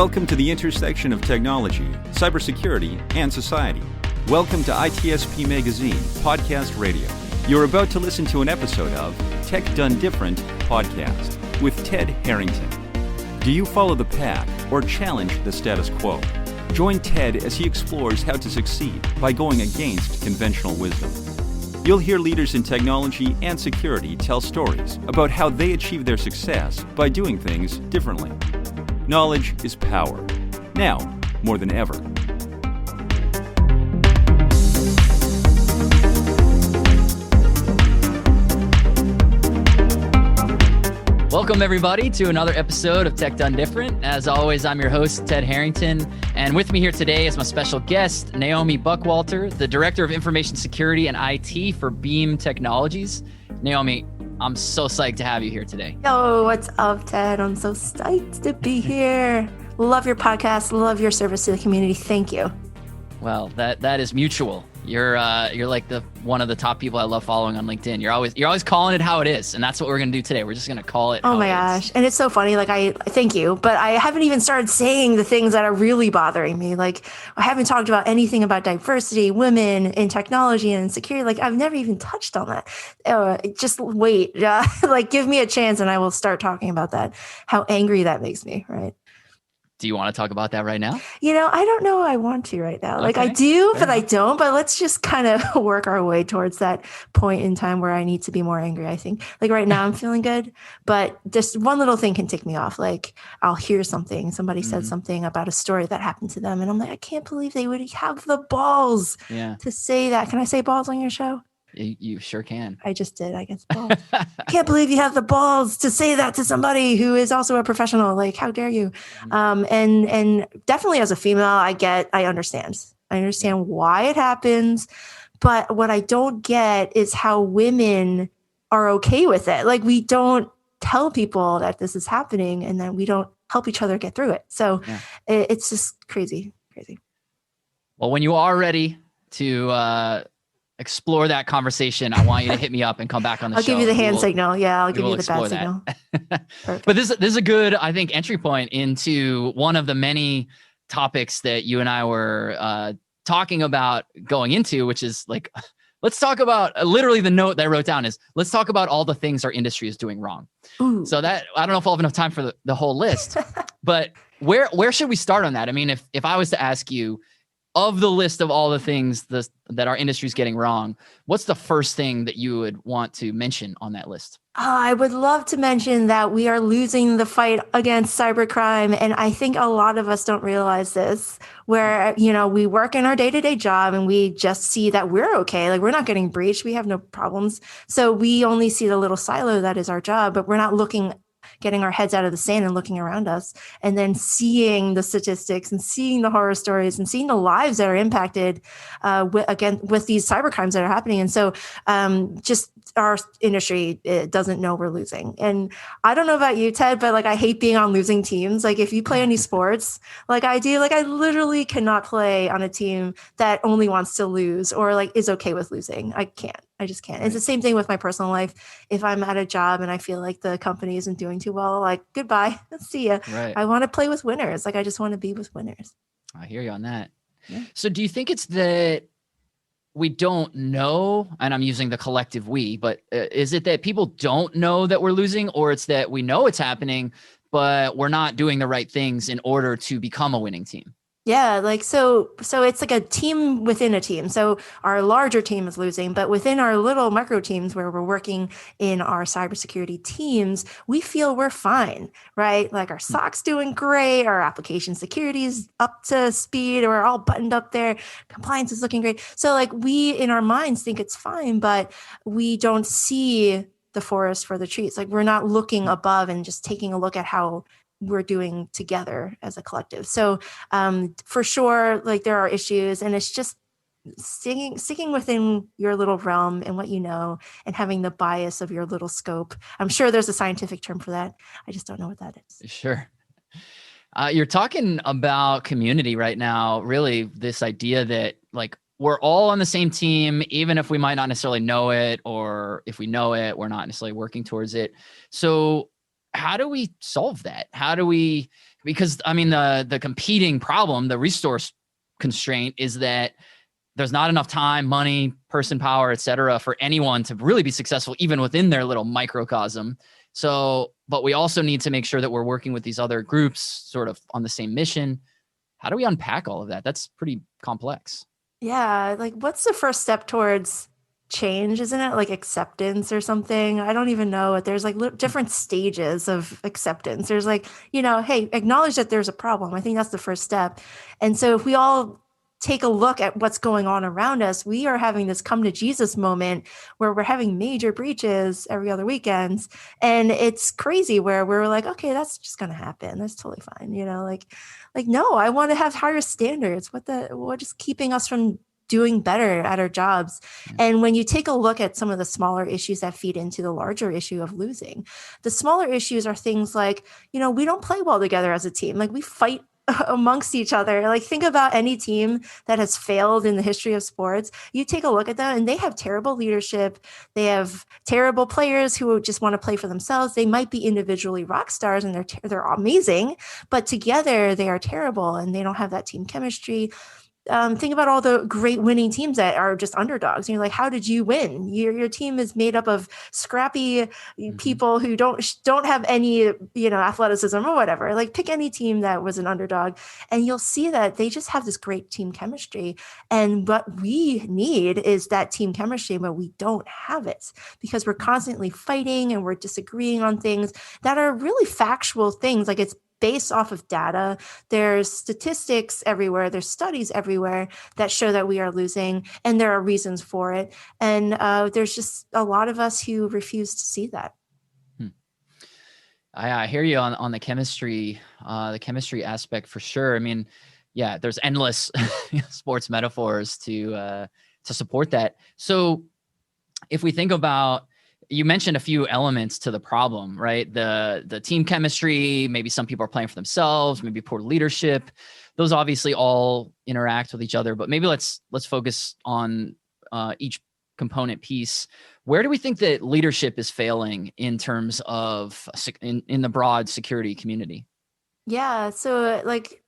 Welcome to the intersection of technology, cybersecurity, and society. Welcome to ITSP Magazine Podcast Radio. You're about to listen to an episode of Tech Done Different podcast with Ted Harrington. Do you follow the pack or challenge the status quo? Join Ted as he explores how to succeed by going against conventional wisdom. You'll hear leaders in technology and security tell stories about how they achieve their success by doing things differently. Knowledge is power. Now, more than ever. Welcome, everybody, to another episode of Tech Done Different. As always, I'm your host, Ted Harrington, and with me here today is my special guest, Naomi Buckwalter, the Director of Information Security and IT for Beam Technologies. Naomi, I'm so psyched to have you here today. Yo, what's up, Ted? I'm so psyched to be here. Love your podcast. Love your service to the community. Thank you. Well, that is mutual. You're like one of the top people I love following on LinkedIn. You're always calling it how it is, and that's what we're gonna do today. We're just gonna call it. Oh my gosh, and it's so funny. Like I thank you, but I haven't even started saying the things that are really bothering me. Like I haven't talked about anything about diversity, women in technology and security. Like I've never even touched on that. Just wait, like give me a chance, and I will start talking about that. How angry that makes me, right? Do you want to talk about that right now? You know, I don't know I want to right now. Like I do, but I don't. But let's just kind of work our way towards that point in time where I need to be more angry, I think. Like right now I'm feeling good, but just one little thing can tick me off. Like I'll hear something, somebody said something about a story that happened to them. And I'm like, I can't believe they would have the balls to say that. Can I say balls on your show? You sure can. I just did, I guess. Balls. I can't believe you have the balls to say that to somebody who is also a professional. Like, how dare you? And definitely as a female, I understand. I understand why it happens. But what I don't get is how women are okay with it. Like, we don't tell people that this is happening and then we don't help each other get through it. So it's just crazy. Well, when you are ready to explore that conversation, I want you to hit me up and come back on the show. I'll give you the hand signal. Yeah, I'll give you the bad signal. But this is a good, I think, entry point into one of the many topics that you and I were talking about going into, which is like, let's talk about literally the note that I wrote down is, let's talk about all the things our industry is doing wrong. Ooh. So that, I don't know if I'll have enough time for the whole list, but where should we start on that? I mean, if I was to ask you, of the list of all the things that our industry is getting wrong, what's the first thing that you would want to mention on that list? I would love to mention that we are losing the fight against cybercrime. And I think a lot of us don't realize this, where, we work in our day-to-day job and we just see that we're okay. Like we're not getting breached. We have no problems. So we only see the little silo that is our job, but we're not getting our heads out of the sand and looking around us and then seeing the statistics and seeing the horror stories and seeing the lives that are impacted with these cybercrimes that are happening. And so just our industry doesn't know we're losing. And I don't know about you, Ted, but like I hate being on losing teams. Like if you play any sports like I do, like I literally cannot play on a team that only wants to lose or like is okay with losing. I just can't. Right. It's the same thing with my personal life. If I'm at a job and I feel like the company isn't doing too well, like goodbye, let's see ya. Right. I want to play with winners. Like I just want to be with winners. I hear you on that. Yeah. So do you think it's that we don't know, and I'm using the collective we, but is it that people don't know that we're losing, or it's that we know it's happening, but we're not doing the right things in order to become a winning team? Yeah, like so it's like a team within a team. So our larger team is losing, but within our little micro teams where we're working in our cybersecurity teams, we feel we're fine, right? Like our SOC's doing great, our application security is up to speed, or we're all buttoned up there, compliance is looking great. So like we in our minds think it's fine, but we don't see the forest for the trees. Like we're not looking above and just taking a look at how we're doing together as a collective. So for sure, like there are issues, and it's just sticking within your little realm and what you know, and having the bias of your little scope. I'm sure there's a scientific term for that. I just don't know what that is. Sure. You're talking about community right now, really this idea that like we're all on the same team, even if we might not necessarily know it, or if we know it, we're not necessarily working towards it. So how do we solve that? How do we because I mean, the competing problem, the resource constraint is that there's not enough time, money, person power, et cetera, for anyone to really be successful, even within their little microcosm. So, but we also need to make sure that we're working with these other groups sort of on the same mission. How do we unpack all of that? That's pretty complex. Yeah, like what's the first step towards change? Isn't it like acceptance or something? I don't even know. There's like different stages of acceptance. There's like, hey, acknowledge that there's a problem. I think that's the first step. And so if we all take a look at what's going on around us, we are having this come to Jesus moment where we're having major breaches every other weekend. And it's crazy where we're like, okay, that's just going to happen. That's totally fine. Like, no, I want to have higher standards. What is keeping us from doing better at our jobs? And when you take a look at some of the smaller issues that feed into the larger issue of losing, the smaller issues are things like, we don't play well together as a team. Like we fight amongst each other. Like think about any team that has failed in the history of sports. You take a look at them and they have terrible leadership. They have terrible players who just want to play for themselves. They might be individually rock stars and they're amazing, but together they are terrible and they don't have that team chemistry. Think about all the great winning teams that are just underdogs. And you're like, how did you win? Your team is made up of scrappy people who don't have any, athleticism or whatever. Like pick any team that was an underdog and you'll see that they just have this great team chemistry. And what we need is that team chemistry, but we don't have it because we're constantly fighting and we're disagreeing on things that are really factual things. Like it's based off of data. There's statistics everywhere. There's studies everywhere that show that we are losing, and there are reasons for it. And there's just a lot of us who refuse to see that. I hear you on the chemistry aspect for sure. I mean, yeah, there's endless sports metaphors to support that. So if we think about, you mentioned a few elements to the problem, right? The team chemistry, maybe some people are playing for themselves, maybe poor leadership. Those obviously all interact with each other, but maybe let's focus on each component piece. Where do we think that leadership is failing in terms of in the broad security community? Yeah, so like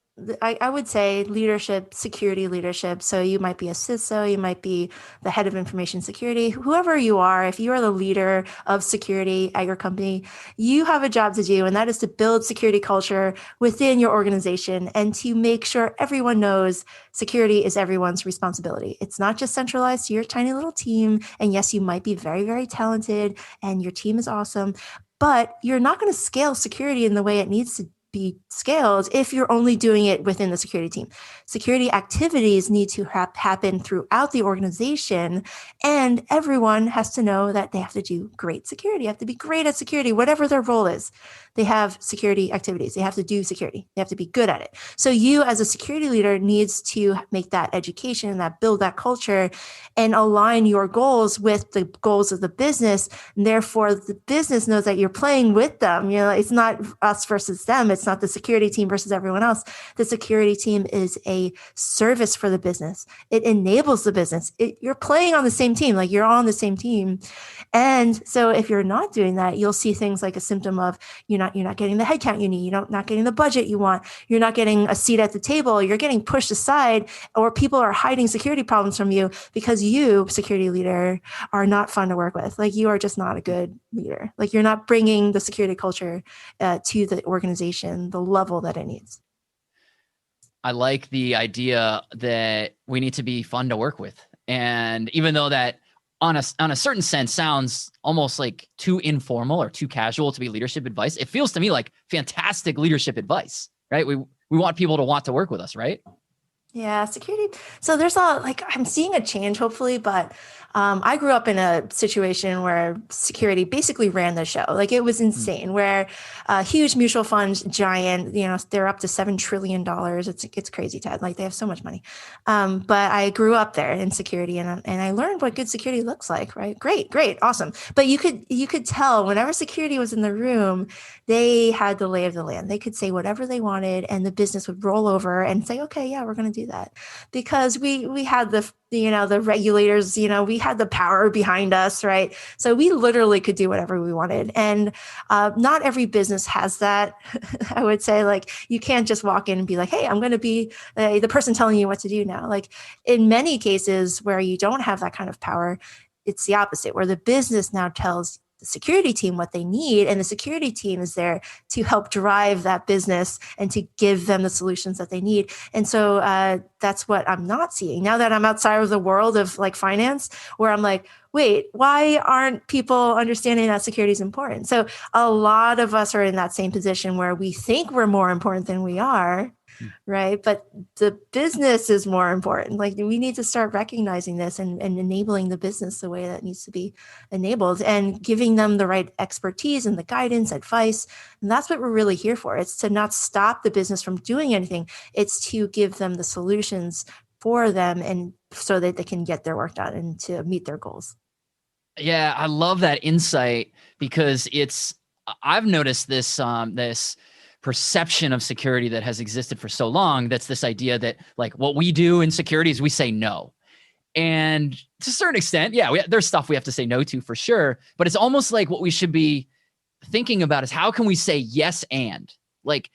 I would say leadership, security leadership. So you might be a CISO, you might be the head of information security, whoever you are, if you are the leader of security at your company, you have a job to do, and that is to build security culture within your organization and to make sure everyone knows security is everyone's responsibility. It's not just centralized to your tiny little team. And yes, you might be very, very talented and your team is awesome, but you're not going to scale security in the way it needs to be scaled if you're only doing it within the security team. Security activities need to happen throughout the organization, and everyone has to know that they have to do great security, have to be great at security, whatever their role is. They have security activities. They have to do security. They have to be good at it. So you as a security leader needs to make that education, that build that culture, and align your goals with the goals of the business. And therefore, the business knows that you're playing with them. It's not us versus them. It's not the security team versus everyone else. The security team is a service for the business. It enables the business. You're playing on the same team, like you're on the same team. And so if you're not doing that, you'll see things like a symptom of you're not getting the headcount you need. You're not getting the budget you want. You're not getting a seat at the table. You're getting pushed aside, or people are hiding security problems from you because you, security leader, are not fun to work with. Like you are just not a good leader. Like you're not bringing the security culture to the organization, the level that it needs. I like the idea that we need to be fun to work with. And even though that on a certain sense sounds almost like too informal or too casual to be leadership advice, it feels to me like fantastic leadership advice, right? We want people to want to work with us, right? Yeah, security. So there's I'm seeing a change hopefully, but I grew up in a situation where security basically ran the show. Like it was insane, where huge mutual funds, giant, they're up to $7 trillion. It's crazy, Ted. Like they have so much money. But I grew up there in security and I learned what good security looks like, right? Great, awesome. But you could tell whenever security was in the room, they had the lay of the land. They could say whatever they wanted and the business would roll over and say, okay, yeah, we're going to do do that because we had the regulators, we had the power behind us, right? So we literally could do whatever we wanted. And not every business has that. I would say, like, you can't just walk in and be like, hey, I'm going to be the person telling you what to do now. Like, in many cases where you don't have that kind of power, it's the opposite, where the business now tells the security team what they need, and the security team is there to help drive that business and to give them the solutions that they need. And so that's what I'm not seeing now that I'm outside of the world of like finance, where I'm like, wait, why aren't people understanding that security is important? So a lot of us are in that same position where we think we're more important than we are. Right. But the business is more important. Like, we need to start recognizing this and enabling the business the way that needs to be enabled and giving them the right expertise and the guidance, advice. And that's what we're really here for. It's to not stop the business from doing anything. It's to give them the solutions for them and so that they can get their work done and to meet their goals. Yeah, I love that insight because I've noticed this, this perception of security that has existed for so long. That's this idea that like what we do in security is we say no. And to a certain extent, yeah, there's stuff we have to say no to for sure. But it's almost like what we should be thinking about is how can we say yes and like,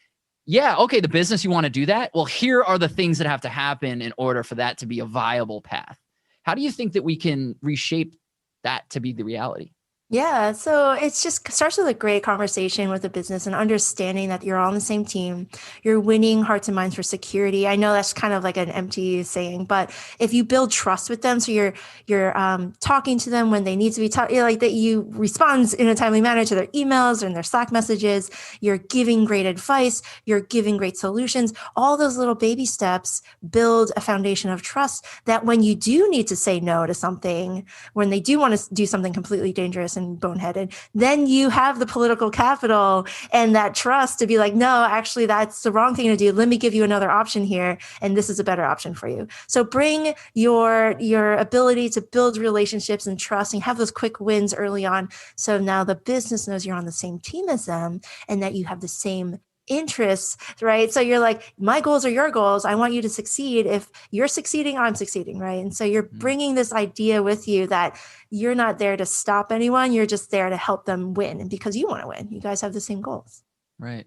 yeah, okay, the business, you want to do that? Well, here are the things that have to happen in order for that to be a viable path. How do you think that we can reshape that to be the reality? Yeah, so it's just starts with a great conversation with the business and understanding that you're all on the same team. You're winning hearts and minds for security. I know that's kind of like an empty saying, but if you build trust with them, so you're talking to them when they need to be talked, like that you respond in a timely manner to their emails and their Slack messages. You're giving great advice. You're giving great solutions. All those little baby steps build a foundation of trust that when you do need to say no to something, when they do want to do something completely dangerous and boneheaded, then you have the political capital and that trust to be like, no, actually, that's the wrong thing to do. Let me give you another option here. And this is a better option for you. So bring your ability to build relationships and trust and have those quick wins early on. So now the business knows you're on the same team as them and that you have the same interests, right? So you're like, my goals are your goals. I want you to succeed. If you're succeeding, I'm succeeding, right? And so you're bringing this idea with you that you're not there to stop anyone. You're just there to help them win. And because you want to win, you guys have the same goals. Right.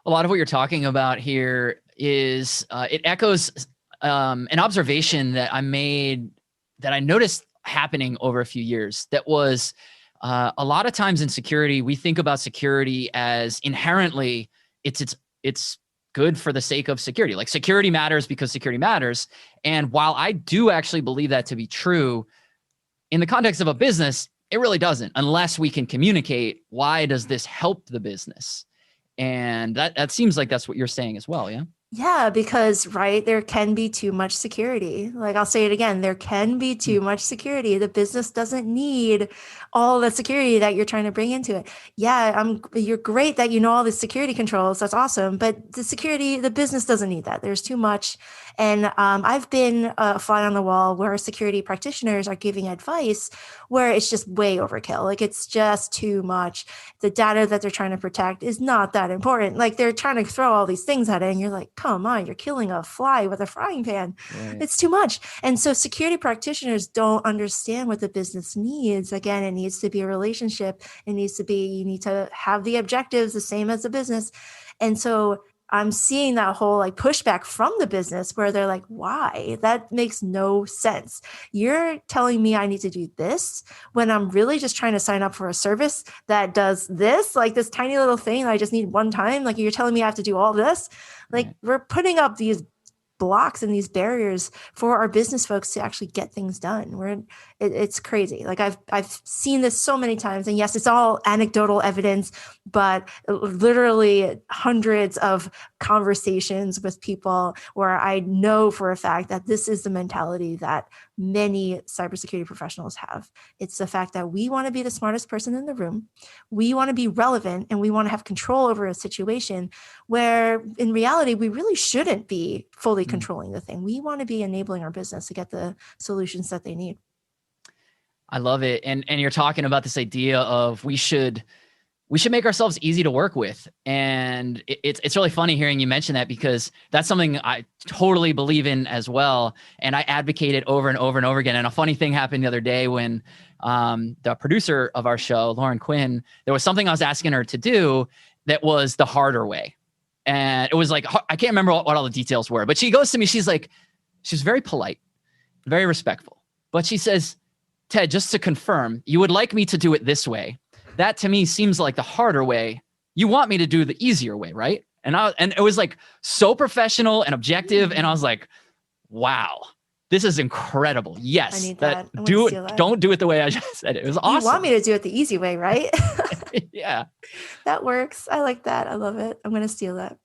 A lot of what you're talking about here is it echoes an observation that I made that I noticed happening over a few years. That was a lot of times in security, we think about security as inherently it's good for the sake of security. Like security matters because security matters. And while I do actually believe that to be true, in the context of a business, it really doesn't, unless we can communicate why does this help the business. And that seems like that's what you're saying as well, yeah? Yeah, because, right, there can be too much security. Like, I'll say it again, there can be too much security. The business doesn't need all the security that you're trying to bring into it. Yeah, you're great that you know all the security controls. That's awesome. But the business doesn't need that. There's too much. And I've been a fly on the wall where security practitioners are giving advice where it's just way overkill. Like, it's just too much. The data that they're trying to protect is not that important. Like, they're trying to throw all these things at it, and you're like, come on, you're killing a fly with a frying pan. Right. It's too much. And so security practitioners don't understand what the business needs. Again, it needs to be a relationship. You need to have the objectives the same as the business. And so I'm seeing that whole like pushback from the business where they're like, why? That makes no sense. You're telling me I need to do this when I'm really just trying to sign up for a service that does this, like this tiny little thing I just need one time. Like, you're telling me I have to do all this. Like, we're putting up these blocks and these barriers for our business folks to actually get things done. It's crazy. Like, I've seen this so many times, and yes, it's all anecdotal evidence, but literally hundreds of conversations with people where I know for a fact that this is the mentality that many cybersecurity professionals have. It's the fact that we want to be the smartest person in the room. We want to be relevant, and we want to have control over a situation where in reality, we really shouldn't be fully controlling the thing. We want to be enabling our business to get the solutions that they need. I love it. And you're talking about this idea of we should we should make ourselves easy to work with. And it's really funny hearing you mention that, because that's something I totally believe in as well. And I advocate it over and over and over again. And a funny thing happened the other day when the producer of our show, Lauren Quinn, there was something I was asking her to do that was the harder way. And it was like, I can't remember what all the details were, but she goes to me, she's very polite, very respectful. But she says, Ted, just to confirm, you would like me to do it this way. That to me seems like the harder way. You want me to do the easier way, right? And it was like so professional and objective. And I was like, wow, this is incredible. Yes. I need that. Do it. Don't do it the way I just said it. It was awesome. You want me to do it the easy way, right? Yeah. That works. I like that. I love it. I'm going to steal that.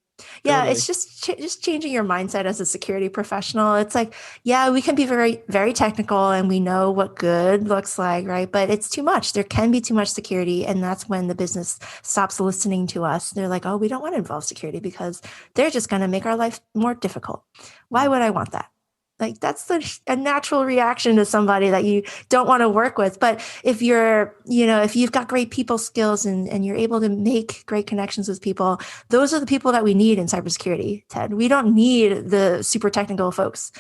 Yeah, Totally. it's just changing your mindset as a security professional. It's like, yeah, we can be very, very technical and we know what good looks like, right? But it's too much. There can be too much security. And that's when the business stops listening to us. They're like, oh, we don't want to involve security because they're just going to make our life more difficult. Why would I want that? Like that's a natural reaction to somebody that you don't want to work with. But if if you've got great people skills and you're able to make great connections with people, those are the people that we need in cybersecurity, Ted. We don't need the super technical folks.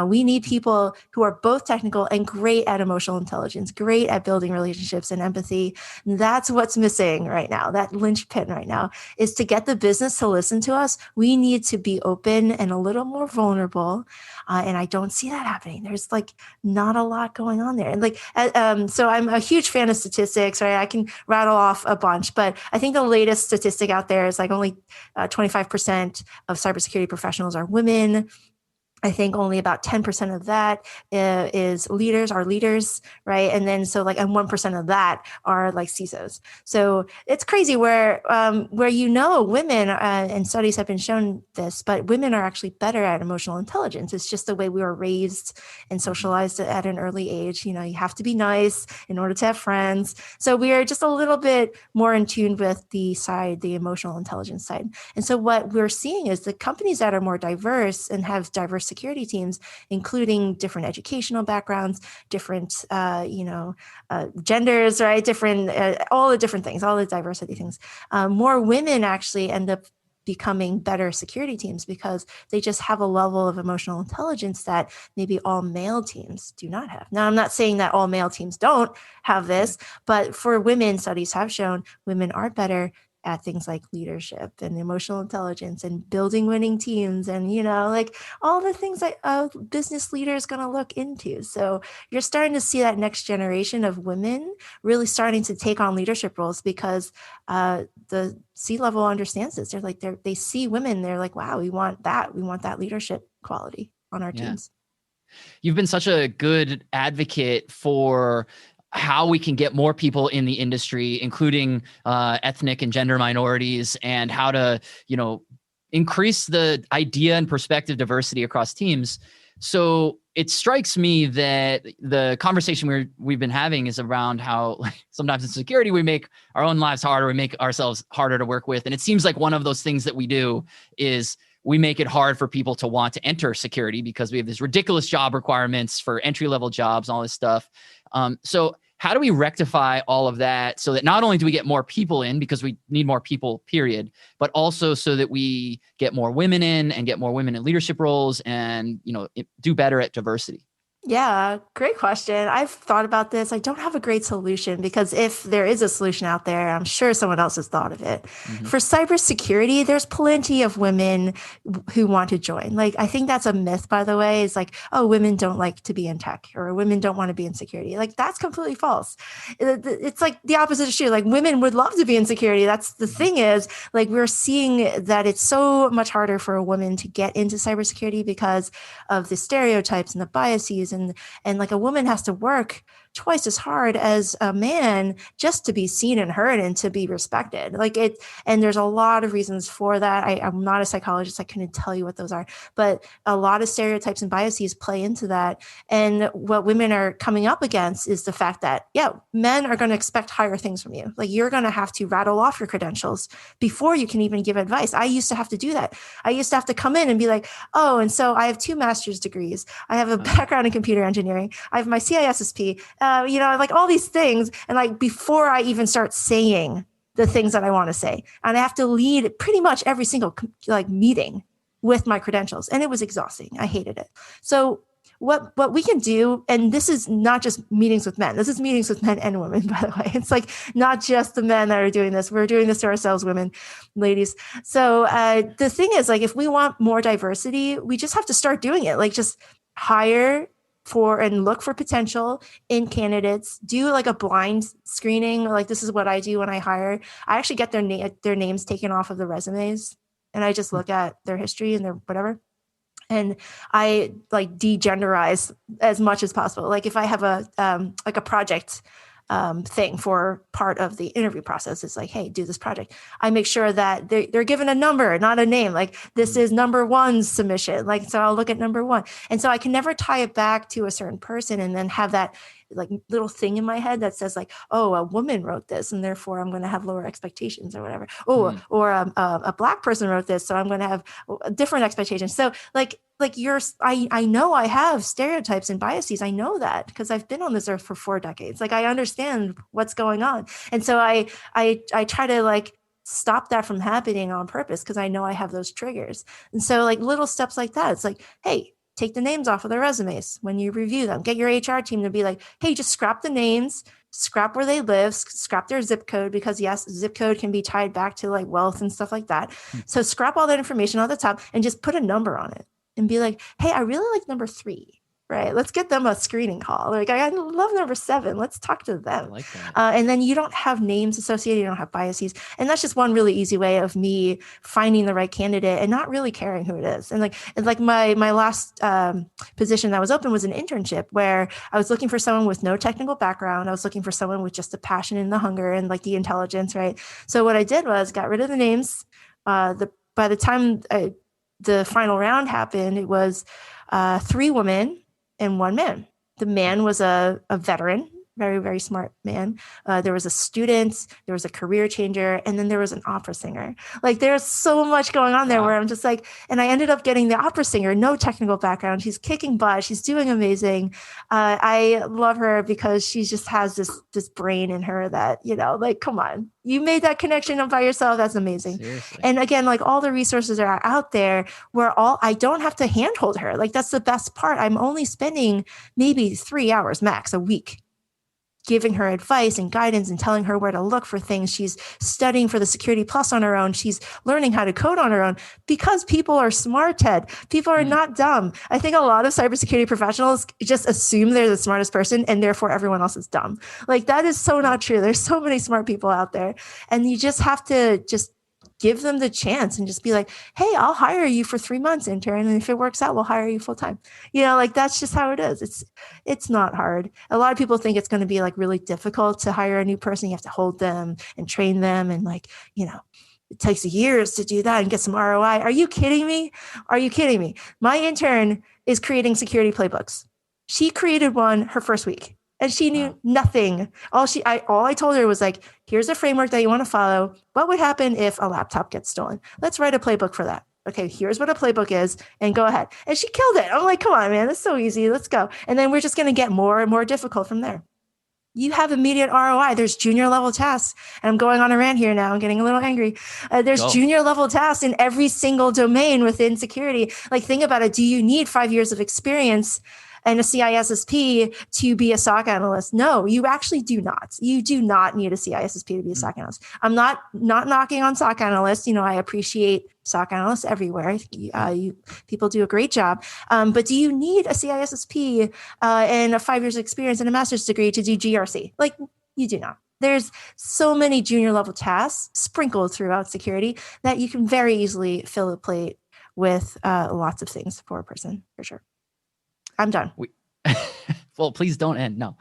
We need people who are both technical and great at emotional intelligence, great at building relationships and empathy. And that's what's missing right now. That linchpin right now is to get the business to listen to us. We need to be open and a little more vulnerable. And I don't see that happening. There's like not a lot going on there. And so I'm a huge fan of statistics, right? I can rattle off a bunch, but I think the latest statistic out there is like only 25% of cybersecurity professionals are women. I think only about 10% of that is leaders, right? And then and 1% of that are like CISOs. So it's crazy where women and studies have been shown this, but women are actually better at emotional intelligence. It's just the way we were raised and socialized at an early age. You have to be nice in order to have friends. So we are just a little bit more in tune with the emotional intelligence side. And so what we're seeing is the companies that are more diverse and have diverse security teams, including different educational backgrounds, different, genders, right? Different, all the different things, all the diversity things. More women actually end up becoming better security teams because they just have a level of emotional intelligence that maybe all male teams do not have. Now, I'm not saying that all male teams don't have this, but for women, studies have shown women are better at things like leadership and emotional intelligence and building winning teams and, all the things that a business leader is going to look into. So you're starting to see that next generation of women really starting to take on leadership roles because the C-level understands this. They're like, they see women. They're like, wow, we want that. We want that leadership quality on our teams. You've been such a good advocate for how we can get more people in the industry, including ethnic and gender minorities, and how to, increase the idea and perspective diversity across teams. So it strikes me that the conversation we've been having is around how sometimes in security, we make our own lives harder. We make ourselves harder to work with. And it seems like one of those things that we do is we make it hard for people to want to enter security because we have these ridiculous job requirements for entry-level jobs and all this stuff. So how do we rectify all of that so that not only do we get more people in because we need more people, period, but also so that we get more women in and get more women in leadership roles and, do better at diversity? Yeah, great question. I've thought about this. I don't have a great solution because if there is a solution out there, I'm sure someone else has thought of it. Mm-hmm. For cybersecurity, there's plenty of women who want to join. I think that's a myth, by the way. It's like, oh, women don't like to be in tech or women don't want to be in security. That's completely false. It's like the opposite is true. Women would love to be in security. That's the thing is, we're seeing that it's so much harder for a woman to get into cybersecurity because of the stereotypes and the biases and a woman has to work twice as hard as a man just to be seen and heard and to be respected. And there's a lot of reasons for that. I'm not a psychologist. I couldn't tell you what those are, but a lot of stereotypes and biases play into that. And what women are coming up against is the fact that, men are going to expect higher things from you. You're going to have to rattle off your credentials before you can even give advice. I used to have to do that. I used to have to come in and be like, oh, and so I have 2 master's degrees. I have a background in computer engineering. I have my CISSP. All these things. And before I even start saying the things that I want to say. And I have to lead pretty much every single like meeting with my credentials. And it was exhausting. I hated it. So what we can do, and this is not just meetings with men, this is meetings with men and women, by the way. It's like not just the men that are doing this. We're doing this to ourselves, women, ladies. So the thing is, like, if we want more diversity, we just have to start doing it. Like, just hire for and look for potential in candidates, do like a blind screening. Like, this is what I do when I hire. I actually get their names taken off of the resumes, and I just look at their history and their whatever. And I like degenderize as much as possible. Like, if I have a like a project thing for part of the interview process, it's like, hey, do this project. I make sure that they're given a number, not a name. Like, this is number one's submission. Like, so I'll look at number one. And so I can never tie it back to a certain person and then have that like little thing in my head that says like, oh, a woman wrote this and therefore I'm going to have lower expectations or whatever. Oh, or a Black person wrote this, so I'm going to have different expectations. So I know I have stereotypes and biases. I know that because I've been on this earth for 4 decades. Like, I understand what's going on. And so I try to like stop that from happening on purpose because I know I have those triggers. And so like little steps like that, it's like, hey, take the names off of their resumes when you review them. Get your HR team to be like, hey, just scrap the names, scrap where they live, scrap their zip code, because yes, zip code can be tied back to like wealth and stuff like that. So scrap all that information on the top and just put a number on it and be like, hey, I really like number 3. Right. Let's get them a screening call. Like, I love number 7. Let's talk to them. I like that. And then you don't have names associated. You don't have biases. And that's just one really easy way of me finding the right candidate and not really caring who it is. And like my last position that was open was an internship where I was looking for someone with no technical background. I was looking for someone with just the passion and the hunger and like the intelligence. Right. So what I did was got rid of the names. By the time the final round happened, it was 3 women and 1 man. The man was a veteran, very, very smart man. There was a student, there was a career changer, and then there was an opera singer. Like, there's so much going on there where I'm just like, and I ended up getting the opera singer, no technical background. She's kicking butt. She's doing amazing. I love her because she just has this brain in her that, you know, like, come on, you made that connection by yourself. That's amazing. Seriously. And again, like, all the resources are out there where I don't have to handhold her. Like, that's the best part. I'm only spending maybe 3 hours max a week giving her advice and guidance and telling her where to look for things. She's studying for the Security Plus on her own. She's learning how to code on her own because people are smart, Ted. People are not dumb. I think a lot of cybersecurity professionals just assume they're the smartest person and therefore everyone else is dumb. Like, that is so not true. There's so many smart people out there, and you just have to just give them the chance and just be like, hey, I'll hire you for 3 months, intern. And if it works out, we'll hire you full time. You know, like, that's just how it is. It's not hard. A lot of people think it's going to be like really difficult to hire a new person. You have to hold them and train them. And like, you know, it takes years to do that and get some ROI. Are you kidding me? Are you kidding me? My intern is creating security playbooks. She created one her first week. And she knew nothing. All I told her was like, here's a framework that you want to follow. What would happen if a laptop gets stolen? Let's write a playbook for that. Okay, here's what a playbook is, and go ahead. And she killed it. I'm like, come on, man, that's so easy. Let's go. And then we're just going to get more and more difficult from there. You have immediate ROI. There's junior level tasks. And I'm going on a rant here now. I'm getting a little angry. There's junior level tasks in every single domain within security. Like, think about it. Do you need 5 years of experience and a CISSP to be a SOC analyst? No, you actually do not. You do not need a CISSP to be a SOC analyst. I'm not knocking on SOC analysts. You know, I appreciate SOC analysts everywhere. People do a great job. But do you need a CISSP and a 5 years of experience and a master's degree to do GRC? Like, you do not. There's so many junior level tasks sprinkled throughout security that you can very easily fill a plate with lots of things for a person, for sure. I'm done. Well, please don't end. No,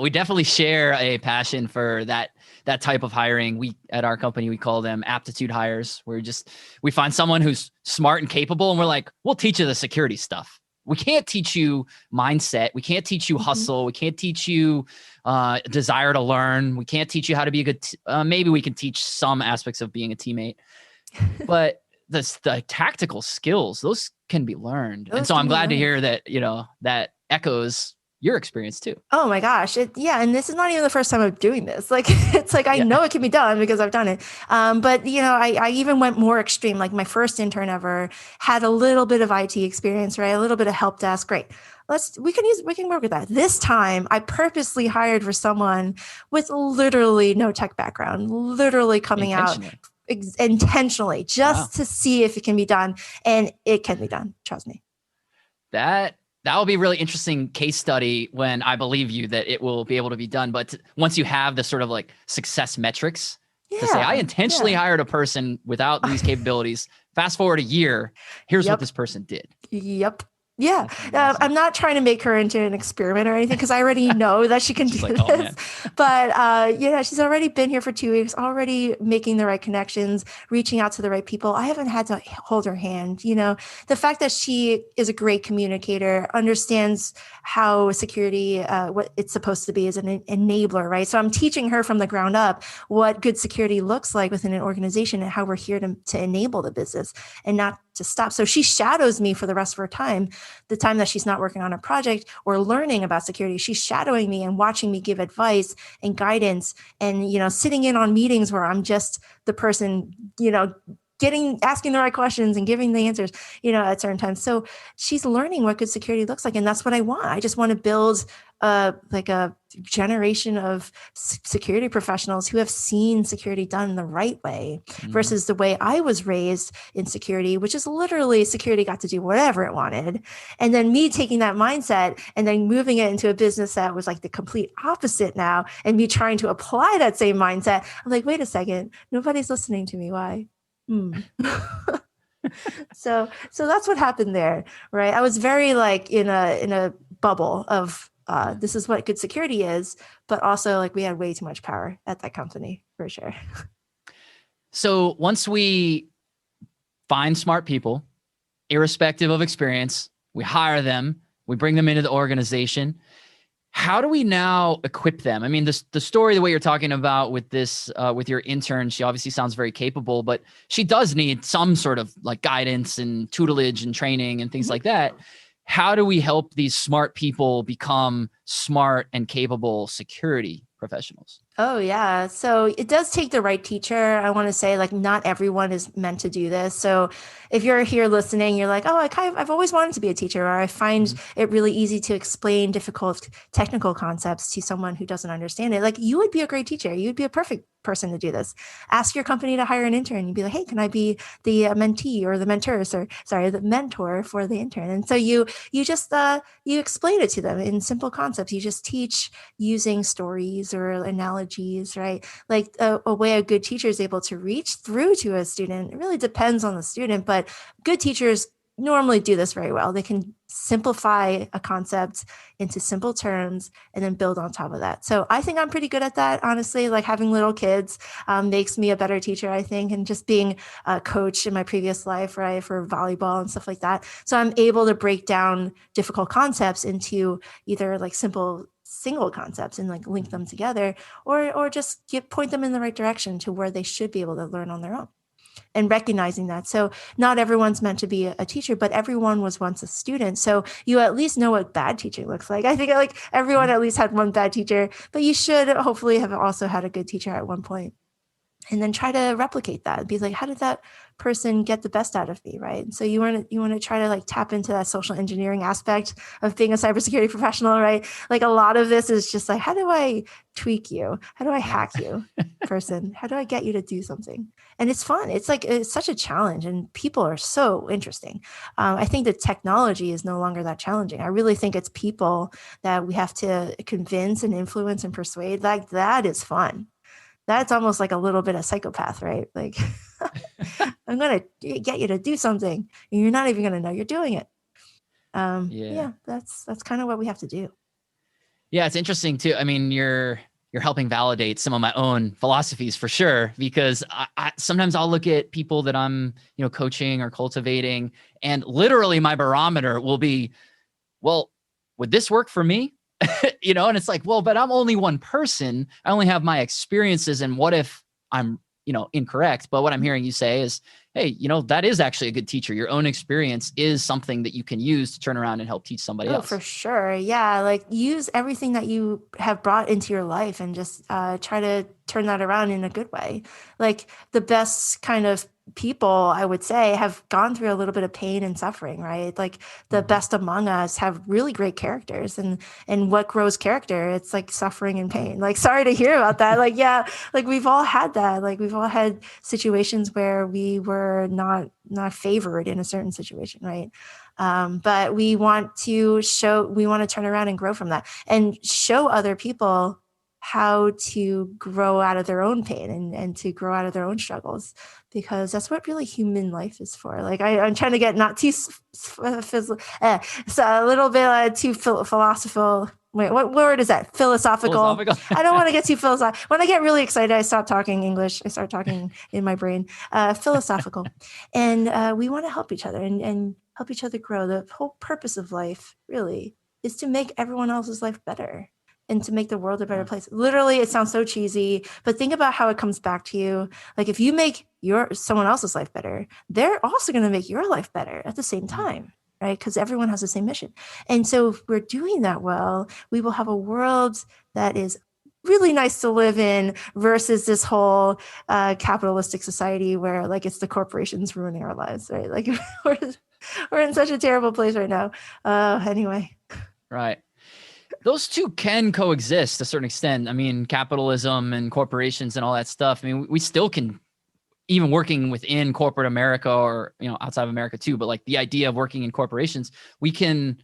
we definitely share a passion for that type of hiring. We, at our company, we call them aptitude hires, where we find someone who's smart and capable, and we're like, we'll teach you the security stuff. We can't teach you mindset. We can't teach you hustle. We can't teach you desire to learn. We can't teach you how to be a good, maybe we can teach some aspects of being a teammate, but the tactical skills, those can be learned. And so I'm glad to hear that, you know, that echoes your experience too. Oh my gosh. And this is not even the first time I'm doing this. Like, it's like, I know it can be done because I've done it. But I even went more extreme. Like my first intern ever had a little bit of IT experience, right? A little bit of help desk. Great. We can work with that. This time I purposely hired for someone with literally no tech background, literally coming out intentionally just to see if it can be done. And it can be done. Trust me. That will be a really interesting case study when I believe you that it will be able to be done. But once you have the sort of like success metrics to say, I intentionally hired a person without these capabilities, fast forward a year, here's what this person did. Yep. Yeah. I'm not trying to make her into an experiment or anything because I already know that she can do this. Oh, but she's already been here for 2 weeks, already making the right connections, reaching out to the right people. I haven't had to hold her hand. The fact that she is a great communicator, understands how security, what it's supposed to be, is an enabler, right? So I'm teaching her from the ground up what good security looks like within an organization and how we're here to enable the business and not to stop. So she shadows me for the rest of her time. The time that she's not working on a project or learning about security, she's shadowing me and watching me give advice and guidance and, sitting in on meetings where I'm just the person, asking the right questions and giving the answers, at certain times. So she's learning what good security looks like. And that's what I want. I just want to build like a generation of security professionals who have seen security done the right way versus the way I was raised in security, which is literally security got to do whatever it wanted. And then me taking that mindset and then moving it into a business that was like the complete opposite now, and me trying to apply that same mindset. I'm like, wait a second, nobody's listening to me. Why? So that's what happened there, right? I was very like in a bubble of this is what good security is, but also like we had way too much power at that company for sure. So once we find smart people, irrespective of experience, we hire them, we bring them into the organization. How do we now equip them? I mean, the story, the way you're talking about with this, with your intern, she obviously sounds very capable, but she does need some sort of like guidance and tutelage and training and things like that. How do we help these smart people become smart and capable security professionals? Oh, yeah. So it does take the right teacher. I want to say like not everyone is meant to do this. So if you're here listening, you're like, oh, I've always wanted to be a teacher, or I find it really easy to explain difficult technical concepts to someone who doesn't understand it. Like you would be a great teacher. You'd be a perfect person to do this. Ask your company to hire an intern. You'd be like, hey, can I be the mentee or the mentor, the mentor for the intern? And so you just you explain it to them in simple concepts. You just teach using stories or analogies, right? Like a way a good teacher is able to reach through to a student. It really depends on the student, but good teachers normally do this very well. They can simplify a concept into simple terms and then build on top of that. So I think I'm pretty good at that, honestly. Like having little kids makes me a better teacher, I think, and just being a coach in my previous life, right, for volleyball and stuff like that. So I'm able to break down difficult concepts into either like simple single concepts and like link them together, or just point them in the right direction to where they should be able to learn on their own. And recognizing that. So not everyone's meant to be a teacher, but everyone was once a student. So you at least know what bad teaching looks like. I think like everyone at least had one bad teacher, but you should hopefully have also had a good teacher at one point. And then try to replicate that. Be like, how did that person get the best out of me, right? And so you want to try to like tap into that social engineering aspect of being a cybersecurity professional, right? Like a lot of this is just like, how do I tweak you? How do I hack you, person? How do I get you to do something? And it's fun. It's such a challenge, and people are so interesting. I think the technology is no longer that challenging. I really think it's people that we have to convince and influence and persuade. Like that is fun. That's almost like a little bit of psychopath, right? Like I'm going to get you to do something and you're not even going to know you're doing it. That's kind of what we have to do. Yeah. It's interesting too. I mean, you're helping validate some of my own philosophies for sure, because I sometimes I'll look at people that I'm, coaching or cultivating, and literally my barometer will be, well, would this work for me? And it's like, well, but I'm only one person. I only have my experiences. And what if I'm, incorrect. But what I'm hearing you say is, hey, that is actually a good teacher. Your own experience is something that you can use to turn around and help teach somebody else. For sure. Yeah. Like use everything that you have brought into your life and just try to turn that around in a good way. Like the best kind of people, I would say, have gone through a little bit of pain and suffering, right? Like the best among us have really great characters, and what grows character? It's like suffering and pain. Like, sorry to hear about that. Like, yeah, like we've all had that. Like we've all had situations where we were not favored in a certain situation, right? But we want to turn around and grow from that and show other people how to grow out of their own pain and to grow out of their own struggles, because that's what really human life is for. Like I'm trying to get not too so a little bit too philosophical. Wait, what word is that? Philosophical. I don't want to get too philosophical. When I get really excited, I stop talking English. I start talking in my brain. Philosophical. And we want to help each other and help each other grow. The whole purpose of life really is to make everyone else's life better and to make the world a better place. Literally, it sounds so cheesy, but think about how it comes back to you. Like if you make someone else's life better, they're also going to make your life better at the same time, right? Because everyone has the same mission. And so if we're doing that well, we will have a world that is really nice to live in versus this whole capitalistic society where like it's the corporations ruining our lives, right? Like we're in such a terrible place right now. Anyway. Right. Those two can coexist to a certain extent. I mean, capitalism and corporations and all that stuff. I mean, we still can, even working within corporate America or, outside of America too, but like the idea of working in corporations, we can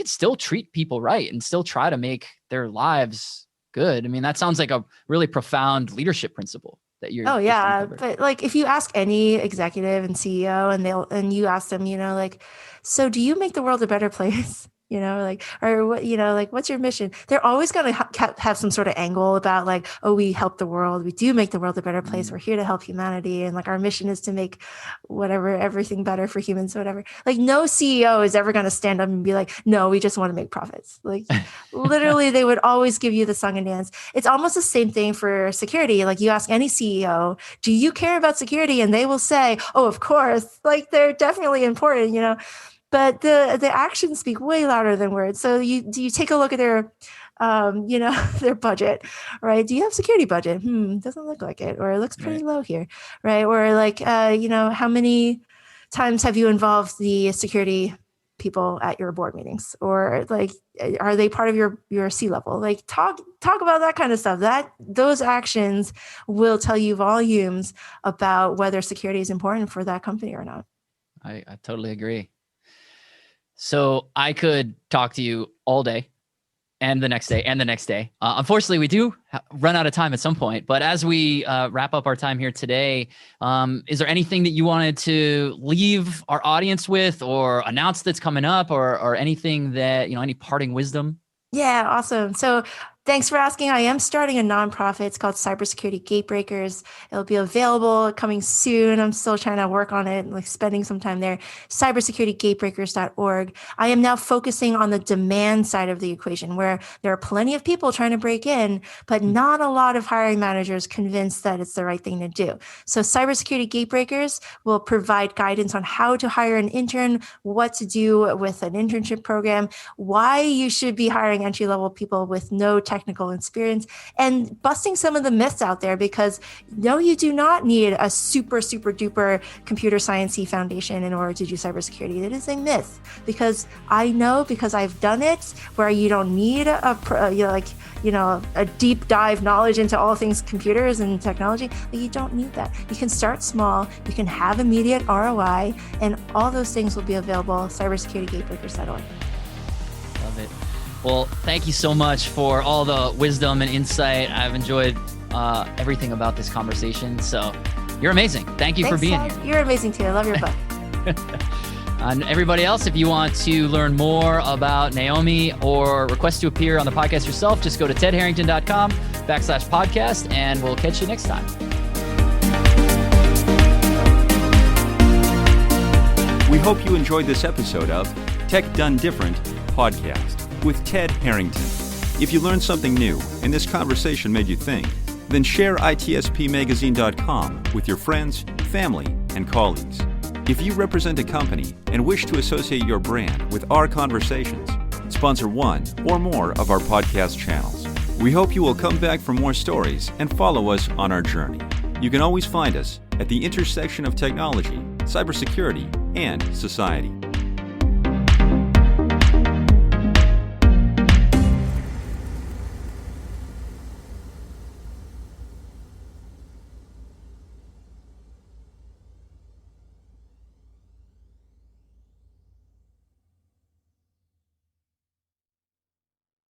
still treat people right and still try to make their lives good. I mean, that sounds like a really profound leadership principle that you're. Oh yeah. But like, if you ask any executive and CEO and you ask them, like, so do you make the world a better place? Or what, like, what's your mission? They're always going to have some sort of angle about like, oh, we help the world. We do make the world a better place. We're here to help humanity. And like, our mission is to make everything better for humans, whatever. Like no CEO is ever going to stand up and be like, no, we just want to make profits. Like literally they would always give you the song and dance. It's almost the same thing for security. Like you ask any CEO, do you care about security? And they will say, oh, of course, like they're definitely important, But the actions speak way louder than words. So you take a look at their, their budget, right? Do you have security budget? Doesn't look like it, or it looks pretty low here, right? Or like, how many times have you involved the security people at your board meetings, or like, are they part of your C-level? Like talk about that kind of stuff. Those actions will tell you volumes about whether security is important for that company or not. I totally agree. So I could talk to you all day and the next day and the next day. Unfortunately, we do run out of time at some point. But as we wrap up our time here today, is there anything that you wanted to leave our audience with or announce that's coming up or anything that, any parting wisdom? Yeah, awesome. So thanks for asking. I am starting a nonprofit. It's called Cybersecurity Gatebreakers. It'll be available coming soon. I'm still trying to work on it, like spending some time there. cybersecuritygatebreakers.org. I am now focusing on the demand side of the equation, where there are plenty of people trying to break in, but not a lot of hiring managers convinced that it's the right thing to do. So Cybersecurity Gatebreakers will provide guidance on how to hire an intern, what to do with an internship program, why you should be hiring entry-level people with no technical experience, and busting some of the myths out there, because no, you do not need a super duper computer sciencey foundation in order to do cybersecurity. It is a myth, because I've done it, where you don't need a deep dive knowledge into all things computers and technology. You don't need that. You can start small, you can have immediate ROI, and all those things will be available at cybersecuritygatebreakers.org. Love it. Well, thank you so much for all the wisdom and insight. I've enjoyed everything about this conversation. So you're amazing. Thank you for being here. You're amazing too. I love your book. And everybody else, if you want to learn more about Naomi or request to appear on the podcast yourself, just go to tedharrington.com/podcast, and we'll catch you next time. We hope you enjoyed this episode of Tech Done Different podcast with Ted Harrington. If you learned something new and this conversation made you think, Then share itspmagazine.com with your friends, family, and colleagues. If you represent a company and wish to associate your brand with our conversations, sponsor one or more of our podcast channels. We hope you will come back for more stories and follow us on our journey. You can always find us at the intersection of technology, cybersecurity, and society.